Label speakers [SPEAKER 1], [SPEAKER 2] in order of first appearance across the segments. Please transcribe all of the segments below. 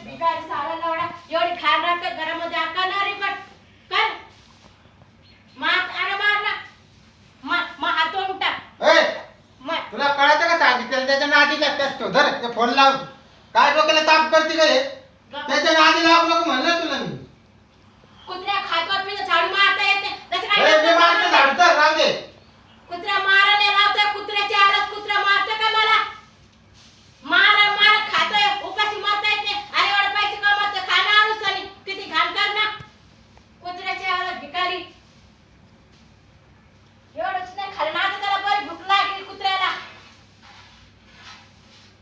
[SPEAKER 1] भिकारी साला लवडा एवढी खान राहते घरामध्ये आकानारी पण कर मार अरे मार ना मा हातून टाक
[SPEAKER 2] ए तुला कळतं का सांगितलं त्याच्या नादी लागतेस तो धर ते फोन लाव काय डोक्याला ताप करते का हे त्याच्या नादी लागू नको म्हणलं तुला मी
[SPEAKER 1] कुत्र्या खातो पिलं झाडू मारता येते तसं काय
[SPEAKER 2] ए मी मारतो झाडू तर राहू दे
[SPEAKER 1] कुत्र्या मारायला लावतोय कुत्र्याची आलत कुत्रा मारतो का मला मार खातोय उपाशी मारता येते अरे एवढं पैसे कमवतो खाना आणूस आणि किती घाण कर ना कुत्र्याची आलत भिकारी एवढंच नाही खाली ना त्याला बरी भूक लागली कुत्र्याला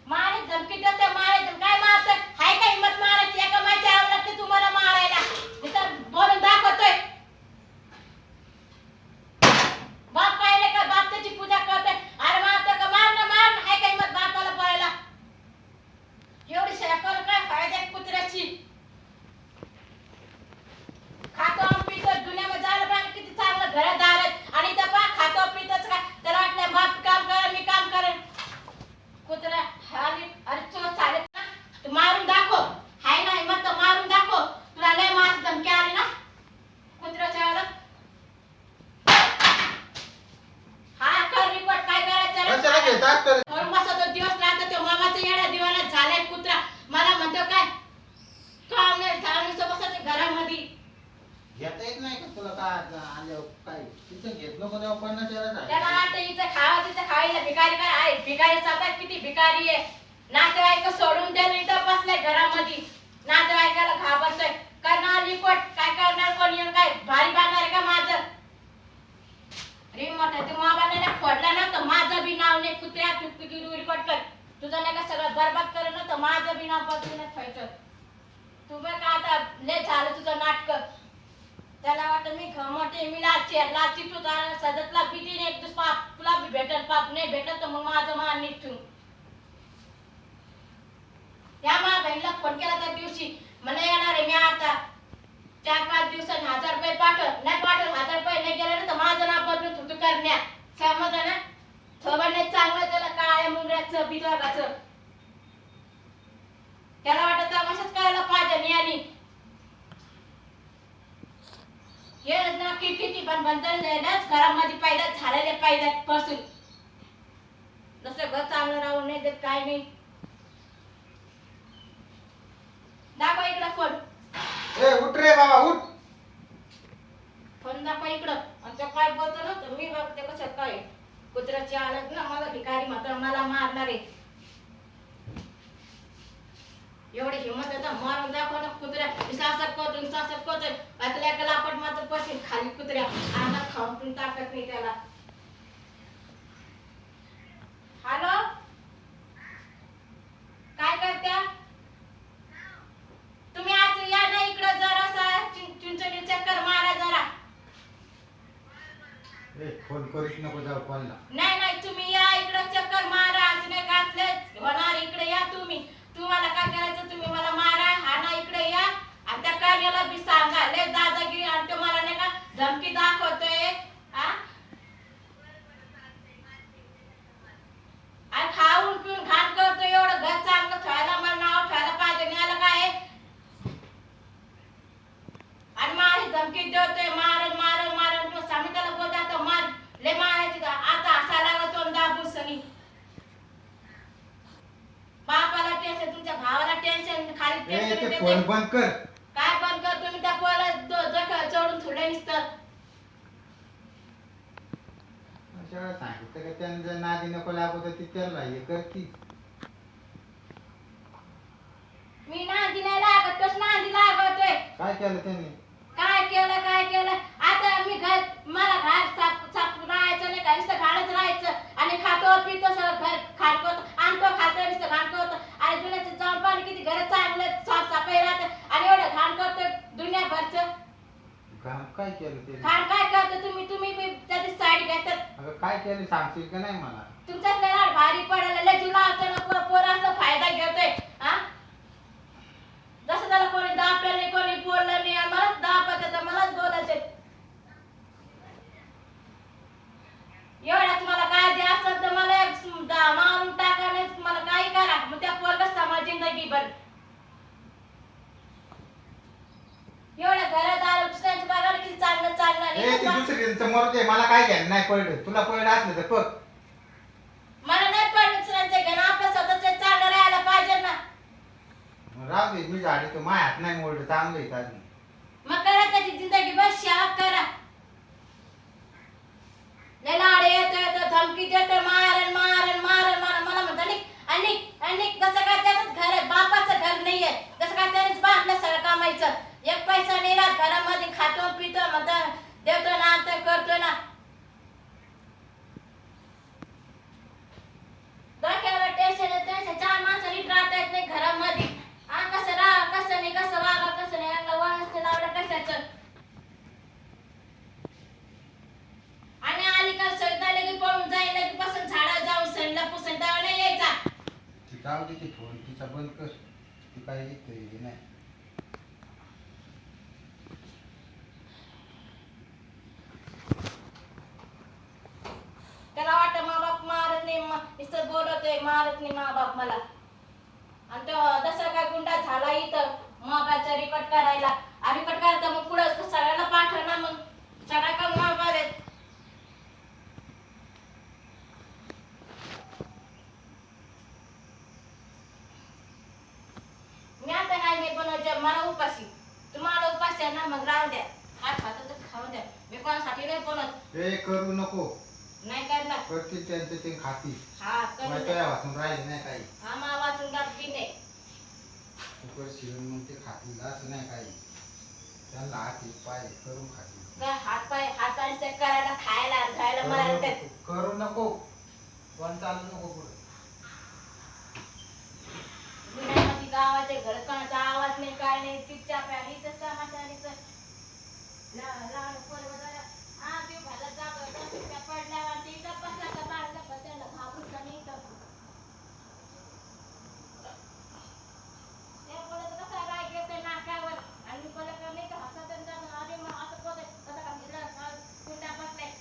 [SPEAKER 1] मारे धमकी देते मारे काय मारतोय हाय का हिम्मत मारायची एका माहिती आवडत ते तुम्हाला मारायला इथं बोलून दाखवतोय बाप पाहिले का बाप त्याची पूजा करते अरे मारतो का मार ना हाय का हिम्मत बापाला पळायला एवढी शेकल काय फायदा कुत्र्याची खातो पितो दुनियामध्ये जायला पाहिजे किती चांगलं घरदार आहे आणि इथं पा खातो पितोच काय त्याला वाटलं बाप काम करेल मी काम करेन कुत्रा हाली अरे चो चालेल ना तू मारून दाखव हाय नाही मग तर मारून दाखव तुला लय मार धमकी आली ना कुत्र्याच्या आला हा कर रिपोर्ट काय करायचं
[SPEAKER 2] कशाला घेतात तर
[SPEAKER 1] थोडं बसतो दिवस राहतो तो मामाचा येडा दिवाला झालाय कुत्रा मला म्हणतो काय काम नाही झालं बसायचं घरामध्ये
[SPEAKER 2] घेता येत नाही का तुला काय आल्यावर काय तिथं घेत नको तेव्हा 50 वेळा
[SPEAKER 1] त्याला वाटतं इथं खावा तिथं खायला भिकारी काय आहे भिकारी सातात किती भिकारी आहे नातेवाईक सोडून द्यायला इथं बसलाय घरामध्ये नातेवाईकाला घाबरतोय करणार रिपोर्ट काय करणार कोण येऊन काय भारी बांधणार का माझं रिमोट आहे तू मोबाईल फोडला ना तर माझं बी नाव नाही कुत्र्या रिपोर्ट कर तुझं नाही का सगळं बरबाद कर ना तर माझं बी नाव बदलून ठेवायचं तू बघ का आता लय झालं तुझं नाटक त्याला वाटतं मी मोठे मी लाची तू सदतला भीती नाही तू पाप तुला बी भेटल पाप नाही भेटल तर मग माझं मान निघतो या मा बहिणीला फोन केला त्या दिवशी मला येणार आहे मी आता 4-5 दिवसांनी 1000 रुपये पाठव नाही पाठव 1000 रुपये नाही गेले ना तर माझं नाव बदलून तू करण्या समजा ना थोबडणे चांगलं त्याला काळ्या मुंगऱ्याचं बिजवागाचं त्याला वाटत तमाशाच करायला पाहिजे आणि हे ना किती पण बंधन देण्याच घरामध्ये पैदा झालेले पैदा पासून जसं घर चांगलं राहू नाही देत काय नाही दाखव इकडं फोन
[SPEAKER 2] ए उठ रे बाबा उठ
[SPEAKER 1] फोन दाखव इकडं आणि तो काय बोलतो ना तर मी बघते कसं काय कुत्र्याची आलत ना मला भिकारी मात्र मला मारणार आहे एवढी हिम्मत आहे तर मारून दाखव ना कुत्र्या सासर करतो आता एका लापट मात्र पडशील खाली कुत्र्या अंगात खाऊन पण ताकद नाही त्याला हॅलो काय करत्या तुम्ही आज या ना इकडं जरा चिंचणी चक्कर मारा जरा
[SPEAKER 2] ए फोन करीत नको जाऊ कोणला
[SPEAKER 1] नाही तुम्ही या इकडं चक्कर मारा आज नाही घातले होणार इकडे या तुम्हाला काय करायचं तुम्ही मला मारा हा ना इकडे या आणि त्या कार्याला बी सांगा लय दादागिरी आणि तो मला नाही का धमकी दाखवतोय हा आणि खाऊन पिऊन घाण करतोय एवढं घर चांगलं ठेवायला मला नाव ठेवायला पाहिजे नाही आलं काय आणि माझी धमकी देतोय मारण तो सामी त्याला बोलता तर मार लय मारायची आता हसायला लागला तोंड दाबून सनी बापाला टेन्शन तुमच्या भावाला टेन्शन खाली टेन्शन
[SPEAKER 2] ते फोन बंद कर
[SPEAKER 1] काय बंद कर तुम्ही त्या पोराला चढून थोडे निसतात
[SPEAKER 2] अशा सांगितलं का त्यांच्या नादी नको लागू तर ती त्याला हे करती
[SPEAKER 1] मी नांदी नाही लागत तोच नांदी लागतोय
[SPEAKER 2] काय केलं त्यांनी
[SPEAKER 1] काय केलं आता मी घर मला घर साफ राहायचं नाही का नुसतं घाणच राहायचं आणि खातो पितो सगळं घर खाण करतो आणतो खातो नुसतं घाण करतो आणि दुनियाचं जाऊन पाणी किती घर चांगलं साफसफाई राहतं आणि एवढं घाण करतो दुनियाभरचं
[SPEAKER 2] घाण काय केलं ते
[SPEAKER 1] घाण काय करतो तुम्ही बी त्याची साईड घेतात
[SPEAKER 2] अगं काय केलं सांगशील का नाही मला
[SPEAKER 1] तुमच्याच लय भारी पडायला लय जुना होतं ना पोराचा फायदा घेतोय हा जसं त्याला कोणी दाबलं नाही कोणी बोललं नाही मलाच दाबत तर मलाच बोलायचे एवढ्याच मला काय द्या असेल तर मला मारून टाका नाही मला काही करा मग त्या पोरगा समाज जिंदगी भर
[SPEAKER 2] त्यांचं मरू दे, मला काय घ्यायला नाही पडलं. तुला पडलं असलं तर बघ.
[SPEAKER 1] मला नाही पडलं दुसऱ्यांचं घेणं, आपलं स्वतःच चांगलं राहायला पाहिजे ना.
[SPEAKER 2] राहू दे, मी झाडी तो माझ्या हात नाही मोडलं, चांगलं आहे चालू.
[SPEAKER 1] मग करा त्याची जिंदगी बस शाळा करा. लय लाड येतो धमकी देतो, मारण मारण मारण मारण. मला म्हणतो आणि आणि कसं काय त्याचं घर आहे, बापाचं घर नाहीये, कसं काय त्यानेच बांधलं सगळं कामायचं. एक पैसा नाही राहत घरामध्ये, खातो पितो म्हणतो, देतो ना आणतो करतो ना. डोक्याला टेन्शन येतं, चार माणसं नीट राहता येत नाही घरामध्ये. कसं राहा कसं नाही, कसं वागा कसं नाही, यांना वळण लावलं कशाचं. आणि आली का सगळं लगे पळून जाईल, लगे पसंत झाडा जाऊन सणला पुसण त्यावर नाही यायचा.
[SPEAKER 2] ती जाऊ दे, ती फोन तिचा बंद कर. ती काय येत नाही.
[SPEAKER 1] त्याला वाटतं मा बाप मारत नाही, नुसतं बोलतोय मारत नाही मा बाप मला. आणि तो दसरा काय गुंडा झाला इथं मोबाईलचा रेकॉर्ड करायला. रेकॉर्ड करायचं मग पुढं सगळ्यांना पाठवणार, मग सगळ्या का मोबाईल आहेत. मी आता काय नाही बनवायचं, मला उपाशी. तुम्हाला उपाशी आहे ना, मग राहू द्या. काय खातं तर खाऊ द्या, मी कोणासाठी नाही बनवत.
[SPEAKER 2] ते करू नको.
[SPEAKER 1] नाही करणार.
[SPEAKER 2] करतील त्यांचं ते खातील.
[SPEAKER 1] हा करू द्या.
[SPEAKER 2] तुला वाचून राहिले नाही काही.
[SPEAKER 1] हा मा वाचून टाकली नाही.
[SPEAKER 2] तू करशील मग ते खातील असं नाही काही. त्यांना हात पाय करून खातील.
[SPEAKER 1] काय हात पाय चेक करायला खायला घ्यायला मला येतात.
[SPEAKER 2] करू नको. पण चालू नको पुढे.
[SPEAKER 1] दुनियामध्ये गावाच्या घर कोणाचा आवाज नाही काय नाही, चुपचाप आहे. इथंच तमाशा आणि इथं लहान पोरं जरा देव घालत जातं, त्या पडल्यावर ते इथं बसला का बाळला का त्याला घाबरून का नाही इथं. त्या पोराचं कसा राग येतोय नाकावर, आणि पोरं का नाही का हसत आणि जातं, अरे मग असं पोरं कसं का हिरं कुंडा बसलाय.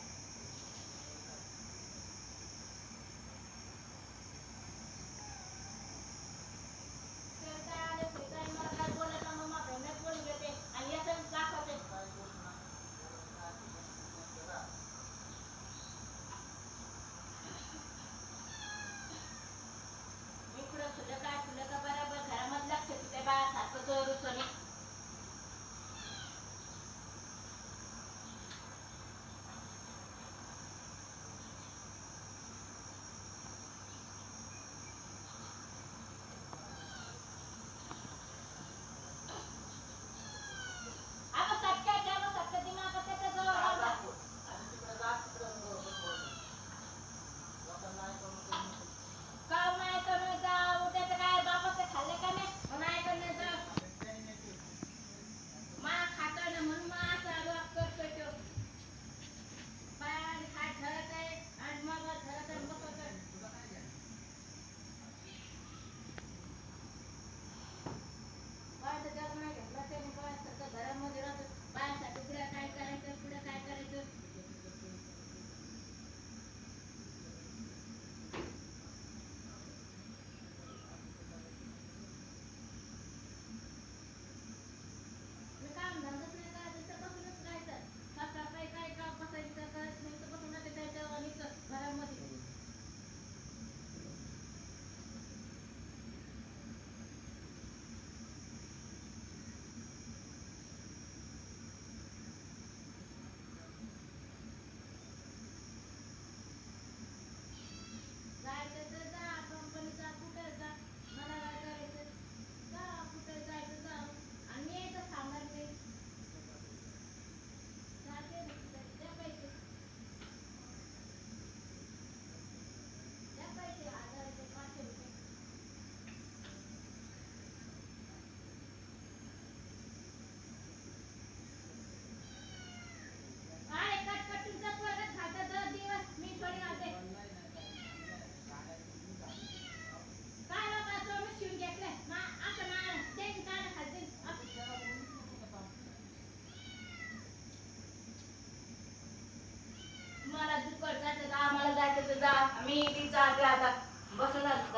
[SPEAKER 1] आम्हाला जायचं तर जा, मी ती जाते आता बसूनच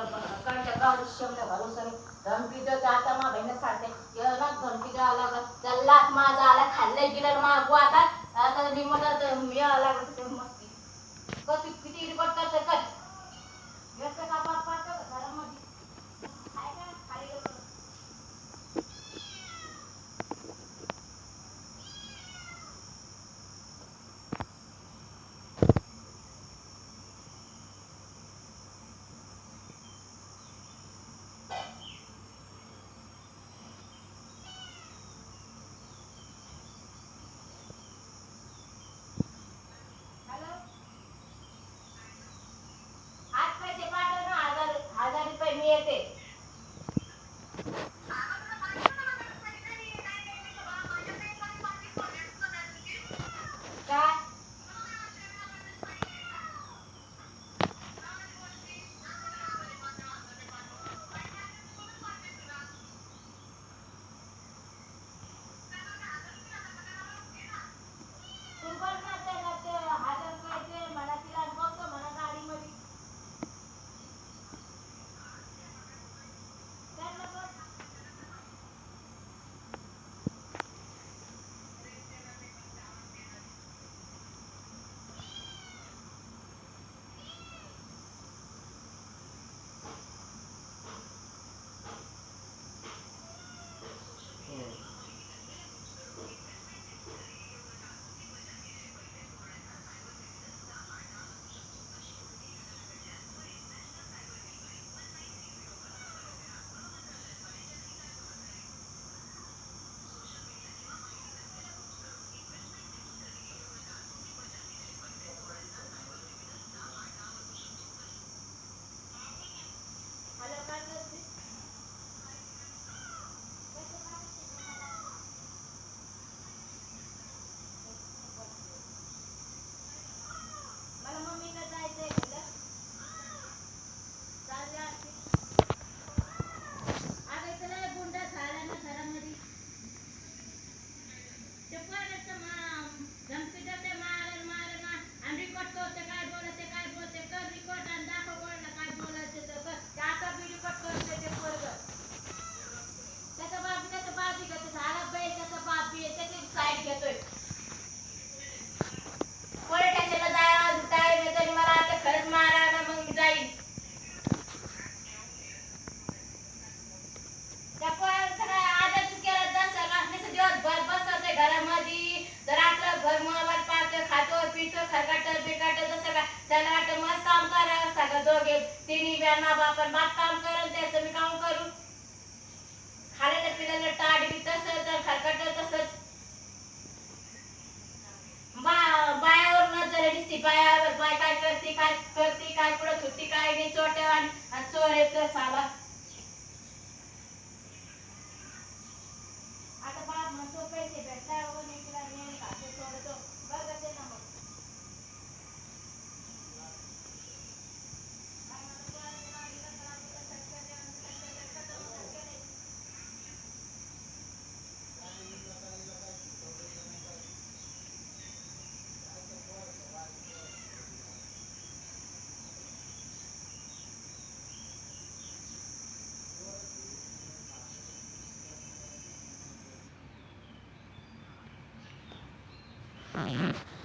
[SPEAKER 1] कणच्या गावात शब्द घालून सनी धमकी देतो. आता मा बहिणी सांगते धमकी द्यावं लागत, त्यालाच माझा आला खाल्लं गेलं मागू आता आता मला तर यावं लागत होतं मस्ती किती रिपोर्ट करतं कर व्यस्त का पाच पाच घरामध्ये काय काय खाली गेलो हॅलो आज पैसे पाठव ना 1000 रुपये मी येते काय तू बोल ना त्याला ते 1000 रुपयाचे मला तिला बसतो म्हणा गाडीमध्ये त्यांना बोल हॅलो काय करते पैसे पाठवते मला मम्मीला जायचंय तुला चालले असते अगं इथं लय गुंडा झाला ना घरामध्ये ते पोराचं धमकी देते मारण मारण आणि रिकॉर्ड करते काय बोलते कर रिकॉर्ड आणि दाखव कोणाला काय बोलायचं तर कर ते आता बी रिकॉर्ड करते ते पोरगं त्याचा बाप घेतो झाला बाई त्याचा बाप बी आहे, त्याची साईड घेतोय पोलीस स्टेशनला जायला टाइम आहे तरी मला आता खरंच मारा ना मग मी जाईल त्या पोराचं काय आदर केला जसं नुसतं दिवसभर बसवते घरामध्ये तर रात्रभर मोबाईल पाहतो खातो पितो खरकाट बिरकाट जसं काय त्याला वाटतं मस्त काम करावं सगळं दोघे तिन्ही बॅना बापन बाप काम करून त्याचं मी काम करू खालेलं पिलेलं ताट बी तसंच खरकाट तसंच बायावर नजर दिसती बायावर बाय काय करते काय पुढं सुट्टी काय नाही चोट्यावान आणि चोरेचं साला आता बाप म्हणतो पैसे भेटल्यावर मी तिला नेऊन खाते सोडतो बघत आहे ना मग काय मला बोलायचं नाही, हिला त्रास होतो, सटकन द्या, सटकन द्या.
[SPEAKER 3] Mm-hmm.